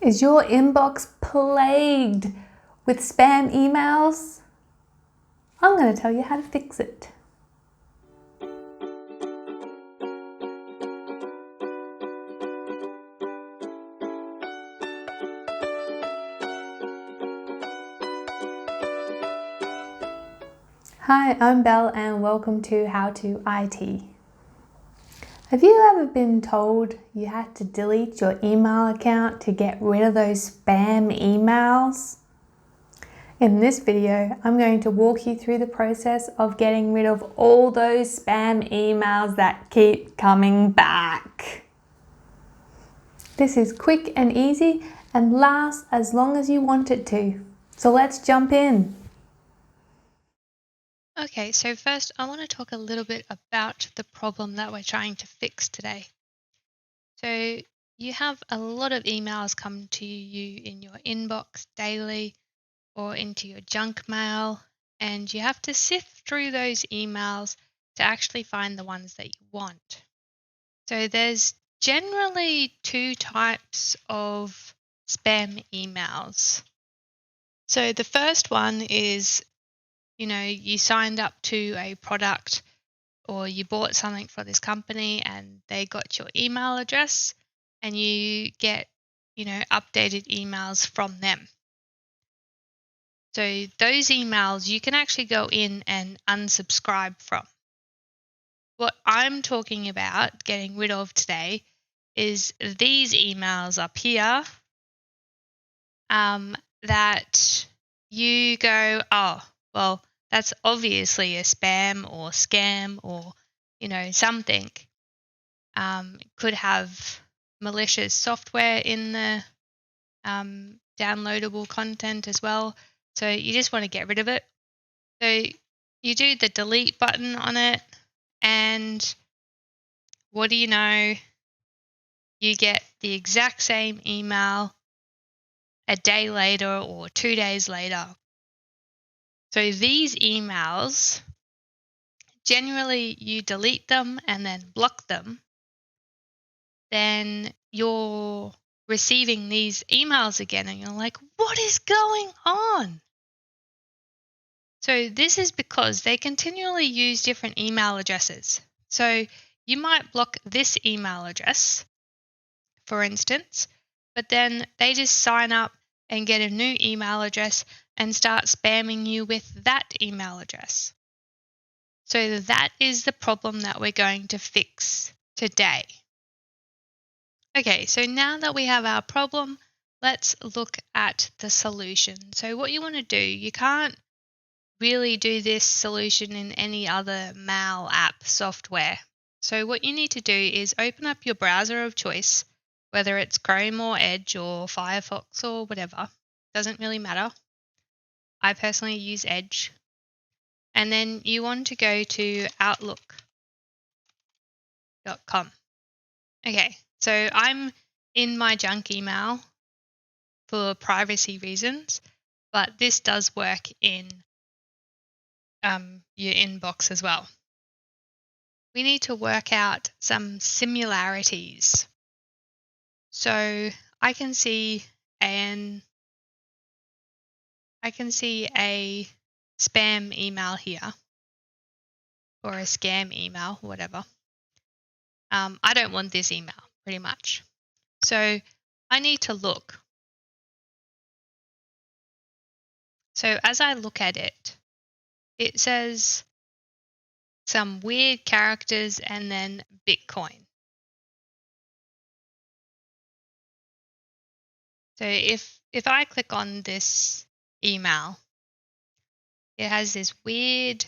Is your inbox plagued with spam emails? I'm going to tell you how to fix it. Hi, I'm Belle and welcome to How to IT. Have you ever been told you had to delete your email account to get rid of those spam emails? In this video, I'm going to walk you through the process of getting rid of all those spam emails that keep coming back. This is quick and easy and lasts as long as you want it to. So let's jump in. Okay, so first I want to talk a little bit about the problem that we're trying to fix today. So you have a lot of emails come to you in your inbox daily or into your junk mail, and you have to sift through those emails to actually find the ones that you want. So there's generally two types of spam emails. So the first one is you signed up to a product or you bought something for this company and they got your email address and you get, updated emails from them. So those emails you can actually go in and unsubscribe from. What I'm talking about getting rid of today is these emails up here that you go, oh, well, that's obviously a spam or scam or, something. It could have malicious software in the downloadable content as well. So you just want to get rid of it. So you do the delete button on it, and what do you know? You get the exact same email a day later or 2 days later. So these emails, generally you delete them and then block them, then you're receiving these emails again and you're like, what is going on? So this is because they continually use different email addresses. So you might block this email address, for instance, but then they just sign up and get a new email address and start spamming you with that email address. So that is the problem that we're going to fix today. Okay, so now that we have our problem, let's look at the solution. So what you want to do, you can't really do this solution in any other mail app software. So what you need to do is open up your browser of choice, whether it's Chrome or Edge or Firefox or whatever, doesn't really matter. I personally use Edge. And then you want to go to outlook.com. Okay, so I'm in my junk email for privacy reasons, but this does work in your inbox as well. We need to work out some similarities. So I can see a spam email here or a scam email, whatever. I don't want this email pretty much. So I need to look. So as I look at it, it says some weird characters and then Bitcoin. So if I click on this email, it has this weird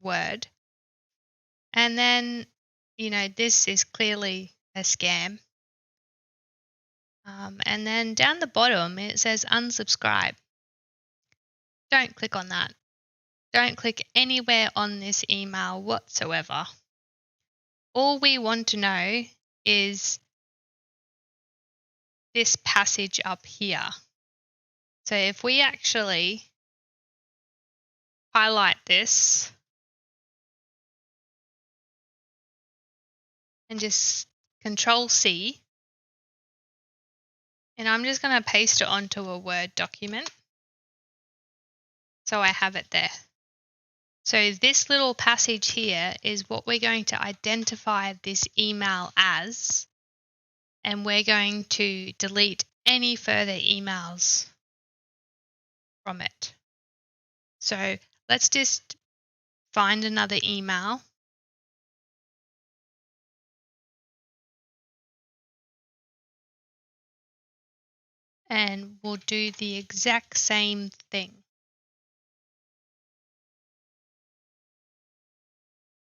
word, and then this is clearly a scam. And then down the bottom it says unsubscribe. Don't click on that. Don't click anywhere on this email whatsoever. All we want to know is this passage up here. So if we actually highlight this and just Control C, And I'm just going to paste it onto a Word document so I have it there. So this little passage here is what we're going to identify this email as, and we're going to delete any further emails from it. So let's just find another email. And we'll do the exact same thing.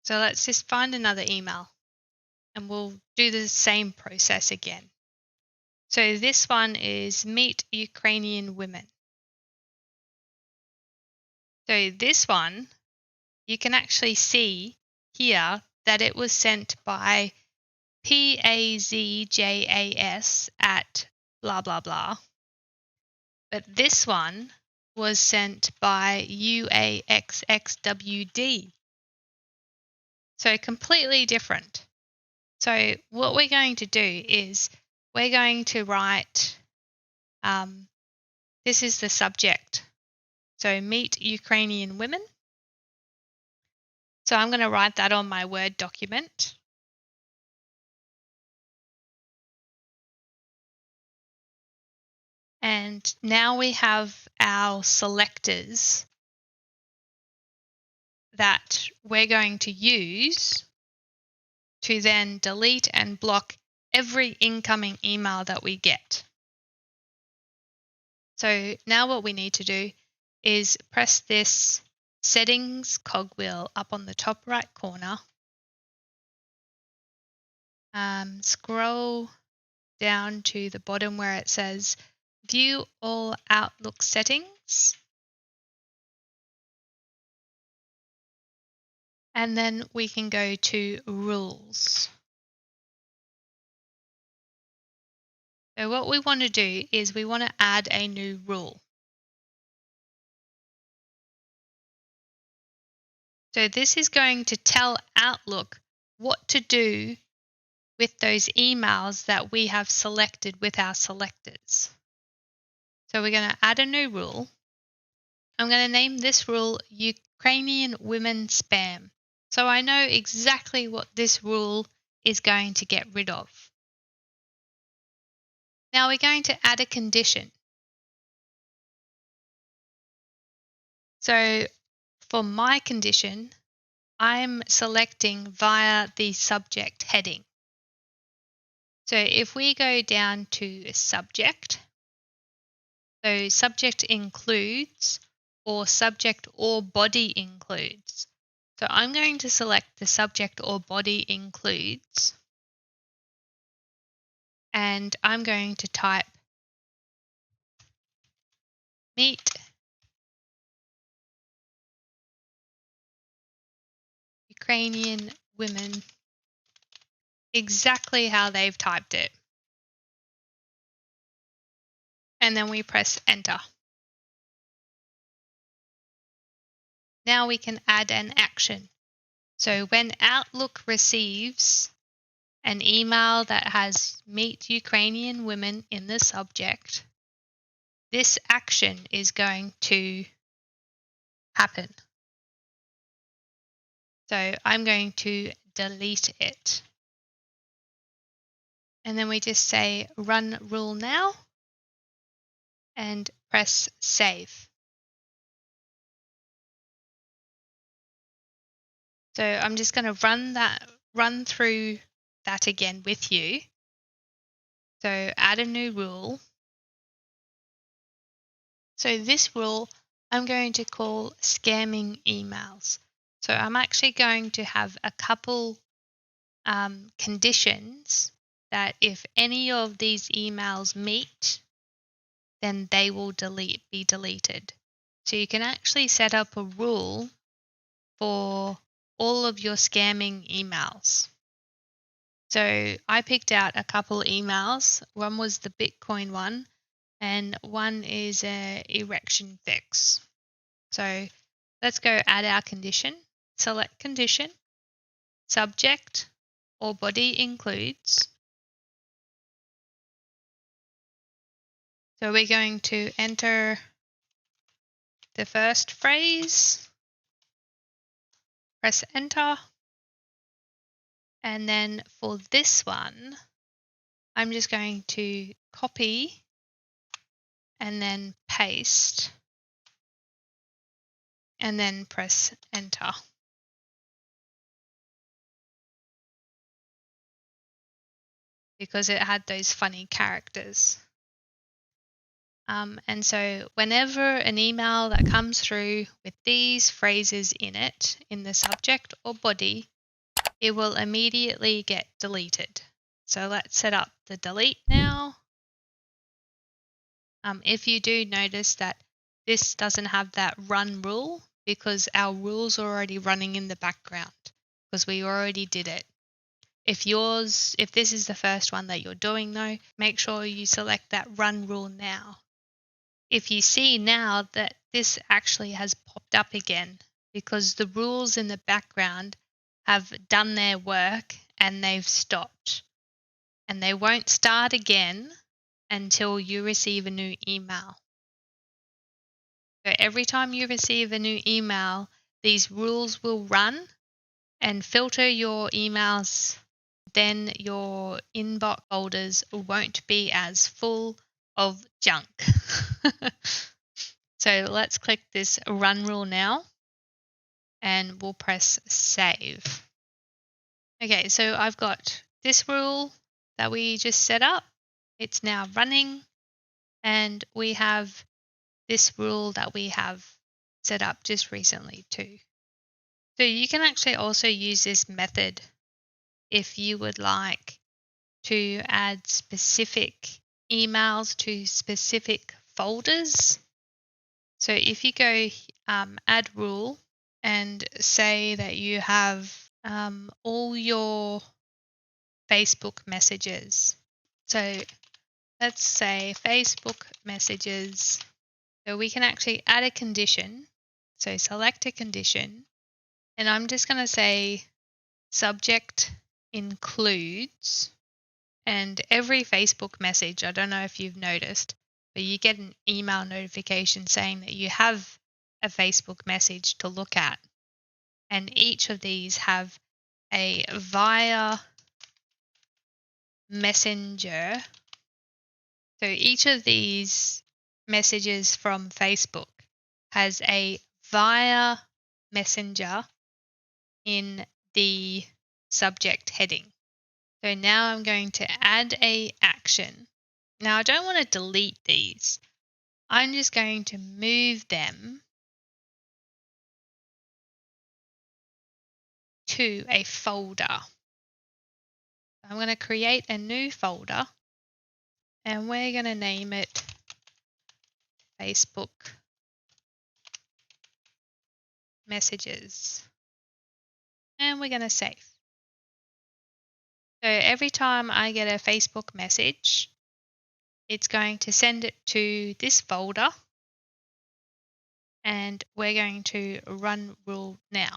So let's just find another email and we'll do the same process again. So this one is Meet Ukrainian Women. So this one, you can actually see here that it was sent by PAZJAS at blah, blah, blah. But this one was sent by UAXXWD. So completely different. So what we're going to do is we're going to write, this is the subject. So Meet Ukrainian Women. So I'm going to write that on my Word document. And now we have our selectors that we're going to use to then delete and block every incoming email that we get. So now what we need to do is press this settings cogwheel up on the top right corner. Scroll down to the bottom where it says View all Outlook settings. And then we can go to Rules. So what we want to do is we want to add a new rule. So this is going to tell Outlook what to do with those emails that we have selected with our selectors. So we're going to add a new rule. I'm going to name this rule Ukrainian Women Spam. So I know exactly what this rule is going to get rid of. Now we're going to add a condition. So for my condition, I'm selecting via the subject heading. So if we go down to subject, so subject includes or subject or body includes. So I'm going to select the subject or body includes, and I'm going to type Meet Ukrainian Women, exactly how they've typed it. And then we press enter. Now we can add an action. So when Outlook receives an email that has Meet Ukrainian Women in the subject, this action is going to happen. So I'm going to delete it. And then we just say run rule now and press save. So I'm just going to run through that again with you. So add a new rule. So this rule I'm going to call scamming emails. So I'm actually going to have a couple conditions that if any of these emails meet, then they will be deleted. So you can actually set up a rule for all of your scamming emails. So I picked out a couple emails. One was the Bitcoin one, and one is an erection fix. So let's go add our condition. Select condition, subject or body includes. So we're going to enter the first phrase, press enter, and then for this one, I'm just going to copy and then paste and then press enter. Because it had those funny characters. And so whenever an email that comes through with these phrases in it, in the subject or body, it will immediately get deleted. So let's set up the delete now. If you do notice that this doesn't have that run rule, because our rules are already running in the background, because we already did it. If this is the first one that you're doing though, make sure you select that run rule now. If you see now that this actually has popped up again because the rules in the background have done their work and they've stopped. And they won't start again until you receive a new email. So every time you receive a new email, these rules will run and filter your emails. Then your inbox folders won't be as full of junk. So let's click this run rule now and we'll press save. Okay, so I've got this rule that we just set up. It's now running, and we have this rule that we have set up just recently too. So you can actually also use this method if you would like to add specific emails to specific folders. So if you go add rule and say that you have all your Facebook messages. So let's say Facebook messages. So we can actually add a condition. So select a condition, and I'm just going to say subject includes. And every Facebook message, I don't know if you've noticed, but you get an email notification saying that you have a Facebook message to look at. And each of these have a via messenger. So each of these messages from Facebook has a via messenger in the subject heading. So now I'm going to add a action. Now I don't want to delete these. I'm just going to move them to a folder. I'm going to create a new folder and we're going to name it Facebook Messages. And we're going to save. So every time I get a Facebook message, it's going to send it to this folder and we're going to run rule now.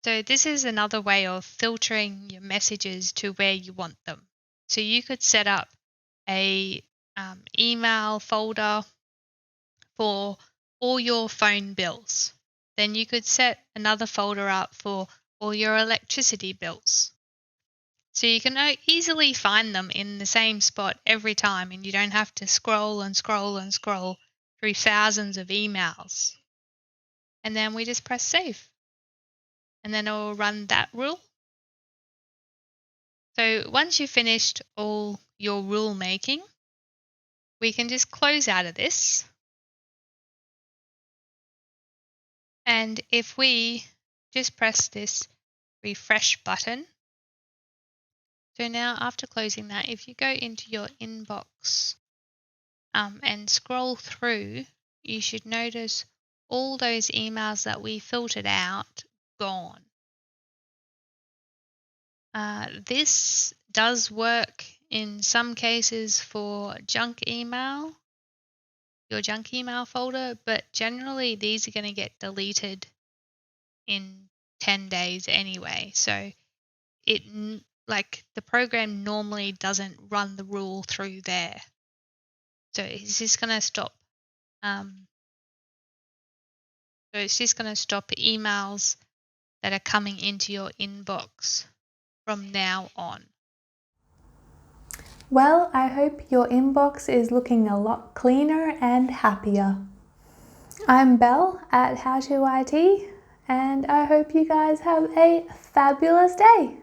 So this is another way of filtering your messages to where you want them. So you could set up a email folder for all your phone bills. Then you could set another folder up for all your electricity bills. So you can easily find them in the same spot every time and you don't have to scroll and scroll and scroll through thousands of emails. And then we just press save. And then it will run that rule. So once you've finished all your rule making, we can just close out of this. And if we just press this refresh button, so now after closing that, if you go into your inbox and scroll through, you should notice all those emails that we filtered out gone. This does work in some cases for junk email, your junk email folder, but generally these are going to get deleted in 10 days anyway. So it like the program normally doesn't run the rule through there. So it's just going to stop. So it's just going to stop emails that are coming into your inbox from now on. Well, I hope your inbox is looking a lot cleaner and happier. I'm Belle at How to IT, and I hope you guys have a fabulous day.